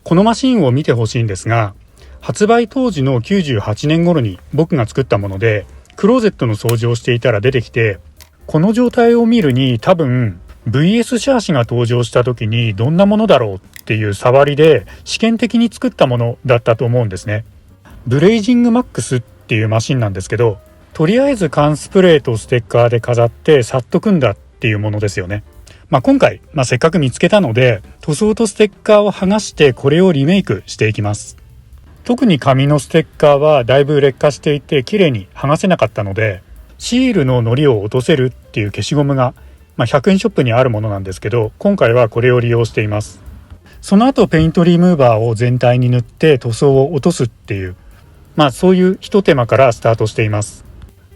このマシンを見てほしいんですが、発売当時の98年頃に僕が作ったもので、クローゼットの掃除をしていたら出てきて、この状態を見るに多分 VS シャーシが登場した時にどんなものだろうっていう触りで試験的に作ったものだったと思うんですね。ブレイジングマックスっていうマシンなんですけど、とりあえず缶スプレーとステッカーで飾ってさっと組んだっていうものですよね。今回、せっかく見つけたので塗装とステッカーを剥がしてこれをリメイクしていきます。特に紙のステッカーはだいぶ劣化していて綺麗に剥がせなかったので、シールの糊を落とせるっていう消しゴムが、100円ショップにあるものなんですけど、今回はこれを利用しています。その後ペイントリムーバーを全体に塗って塗装を落とすっていう、そういう一手間からスタートしています。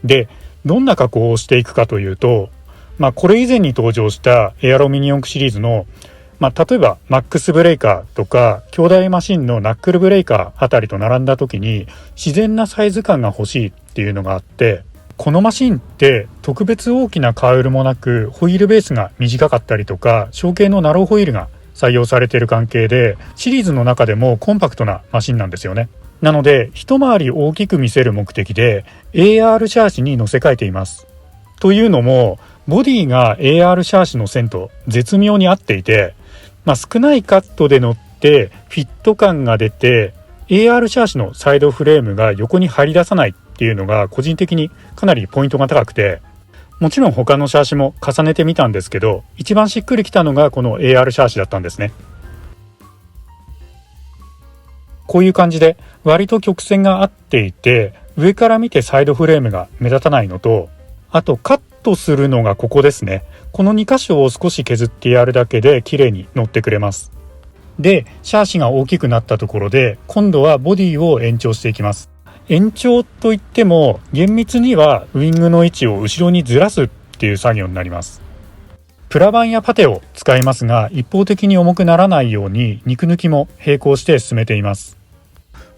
で、どんな加工をしていくかというと、これ以前に登場したエアロミニオンシリーズの、例えばマックスブレイカーとか兄弟マシンのナックルブレイカーあたりと並んだ時に自然なサイズ感が欲しいっていうのがあって、このマシンって特別大きなカウルもなくホイールベースが短かったりとか小径のナローホイールが採用されている関係で、シリーズの中でもコンパクトなマシンなんですよね。なので一回り大きく見せる目的で AR シャーシに乗せ替えています。というのもボディが AR シャーシの線と絶妙に合っていて、少ないカットで乗ってフィット感が出て AR シャーシのサイドフレームが横に張り出さないっていうのが個人的にかなりポイントが高くて、もちろん他のシャーシも重ねてみたんですけど、一番しっくりきたのがこの AR シャーシだったんですね。こういう感じで割と曲線が合っていて、上から見てサイドフレームが目立たないのと、あとカットするのがここですね。この2箇所を少し削ってやるだけで綺麗に乗ってくれます。で、シャーシが大きくなったところで今度はボディを延長していきます。延長といっても厳密にはウイングの位置を後ろにずらすっていう作業になります。プラバンやパテを使いますが、一方的に重くならないように肉抜きも並行して進めています。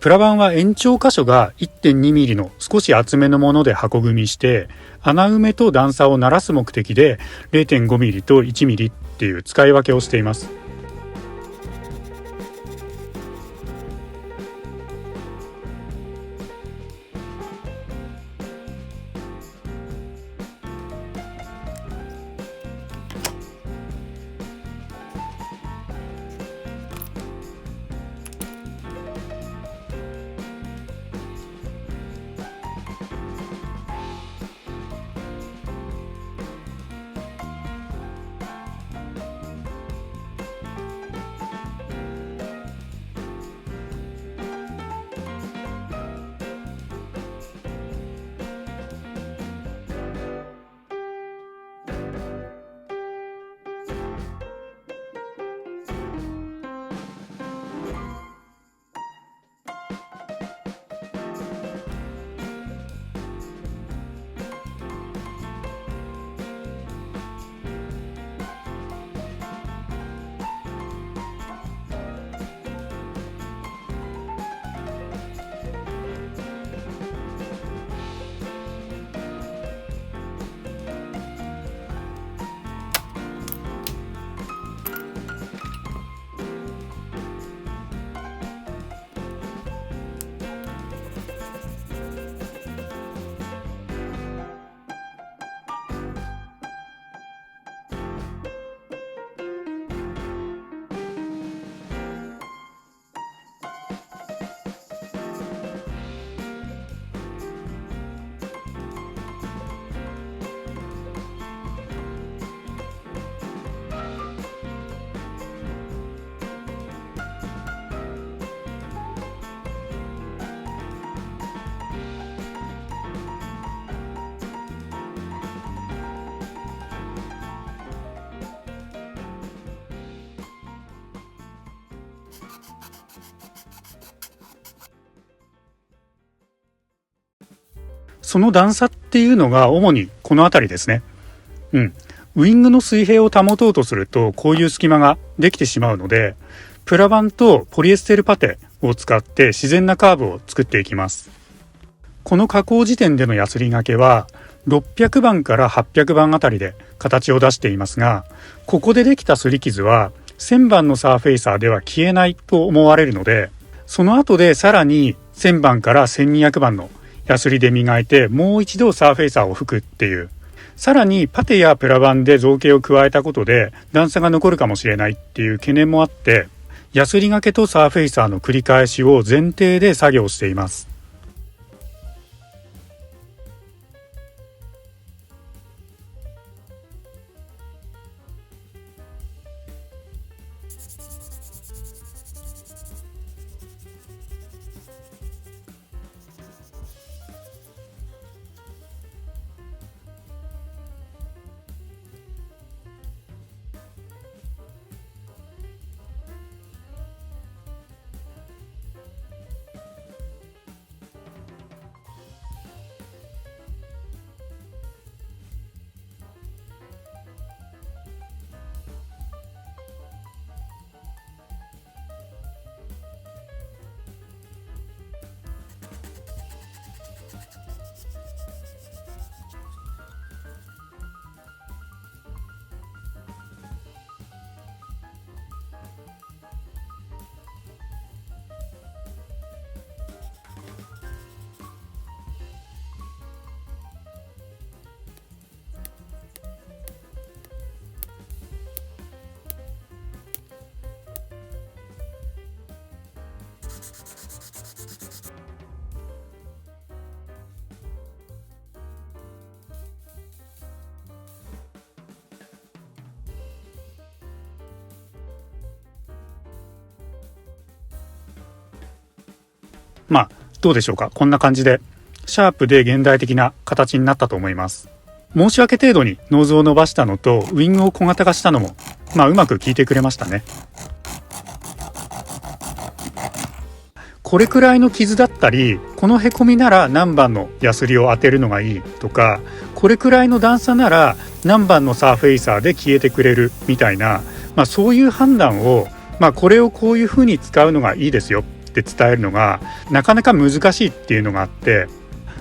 プラバンは延長箇所が 1.2 ミリの少し厚めのもので箱組みして、穴埋めと段差を鳴らす目的で 0.5 ミリと1ミリっていう使い分けをしています。その段差っていうのが主にこの辺りですね。ウイングの水平を保とうとするとこういう隙間ができてしまうので、プラバンとポリエステルパテを使って自然なカーブを作っていきます。この加工時点でのヤスリがけは600番から800番あたりで形を出していますが、ここでできた擦り傷は1000番のサーフェイサーでは消えないと思われるので、その後でさらに1000番から1200番のヤスリで磨いてもう一度サーフェイサーを吹くっていう、さらにパテやプラ板で造形を加えたことで段差が残るかもしれないっていう懸念もあって、ヤスリがけとサーフェイサーの繰り返しを前提で作業しています。まあどうでしょうか。こんな感じでシャープで現代的な形になったと思います。申し訳程度にノーズを伸ばしたのとウィングを小型化したのもうまく効いてくれましたね。これくらいの傷だったり、このへこみなら何番のヤスリを当てるのがいいとか、これくらいの段差なら何番のサーフェイサーで消えてくれるみたいな、そういう判断を、これをこういう風に使うのがいいですよって伝えるのがなかなか難しいっていうのがあって、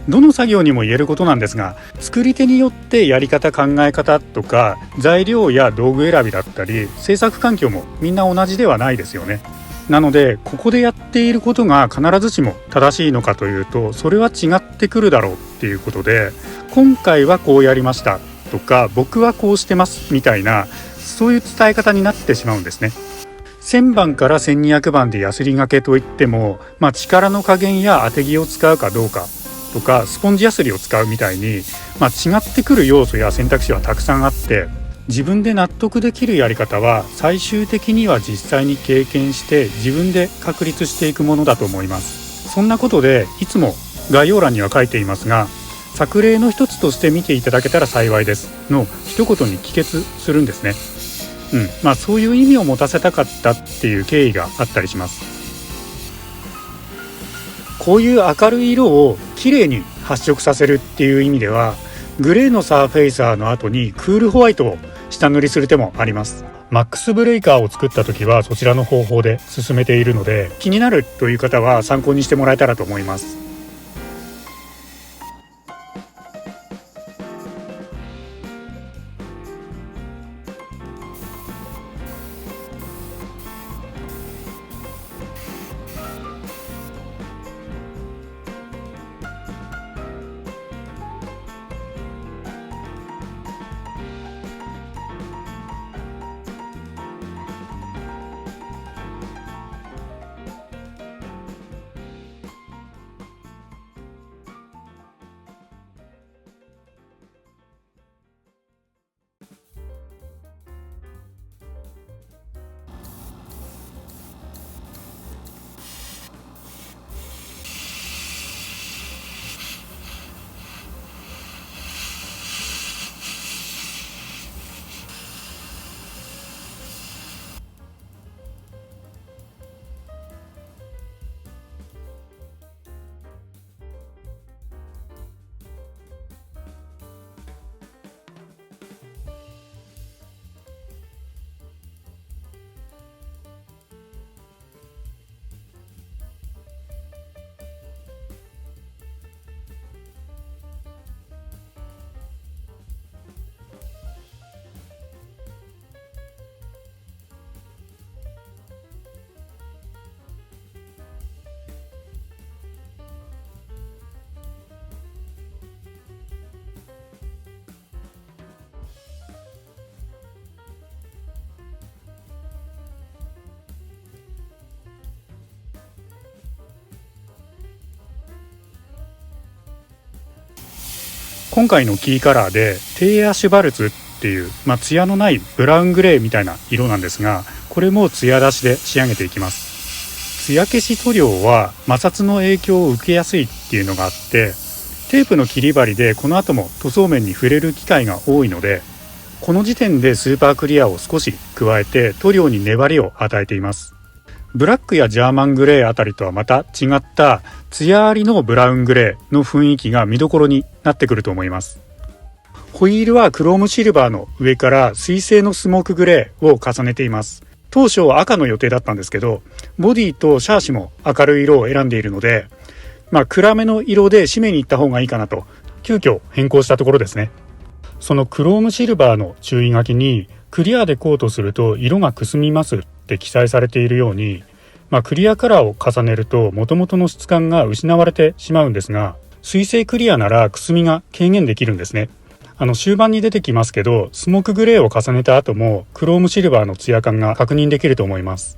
どの作業にも言えることなんですが、作り手によってやり方、考え方とか材料や道具選びだったり制作環境もみんな同じではないですよね。なのでここでやっていることが必ずしも正しいのかというと、それは違ってくるだろうっていうことで、今回はこうやりましたとか僕はこうしてますみたいな、そういう伝え方になってしまうんですね。1000番から1200番でヤスリがけといっても、力の加減や当て木を使うかどうかとかスポンジヤスリを使うみたいに、違ってくる要素や選択肢はたくさんあって、自分で納得できるやり方は最終的には実際に経験して自分で確立していくものだと思います。そんなことでいつも概要欄には書いていますが、作例の一つとして見ていただけたら幸いですの一言に帰結するんですね。そういう意味を持たせたかったっていう経緯があったりします。こういう明るい色をきれいに発色させるっていう意味では、グレーのサーフェイサーの後にクールホワイトを下塗りする手もあります。マックスブレイカーを作った時はそちらの方法で進めているので、気になるという方は参考にしてもらえたらと思います。今回のキーカラーで低エアシュバルツっていう、艶のないブラウングレーみたいな色なんですが、これも艶出しで仕上げていきます。艶消し塗料は摩擦の影響を受けやすいっていうのがあって、テープの切り針でこの後も塗装面に触れる機会が多いので、この時点でスーパークリアを少し加えて塗料に粘りを与えています。ブラックやジャーマングレーあたりとはまた違った艶ありのブラウングレーの雰囲気が見どころになってくると思います。ホイールはクロームシルバーの上から水性のスモークグレーを重ねています。当初赤の予定だったんですけど、ボディとシャーシも明るい色を選んでいるので、暗めの色で締めに行った方がいいかなと急遽変更したところですね。そのクロームシルバーの注意書きに、クリアでコートすると色がくすみますって記載されているように、クリアカラーを重ねると元々の質感が失われてしまうんですが、水性クリアならくすみが軽減できるんですね。終盤に出てきますけど、スモークグレーを重ねた後もクロームシルバーのツヤ感が確認できると思います。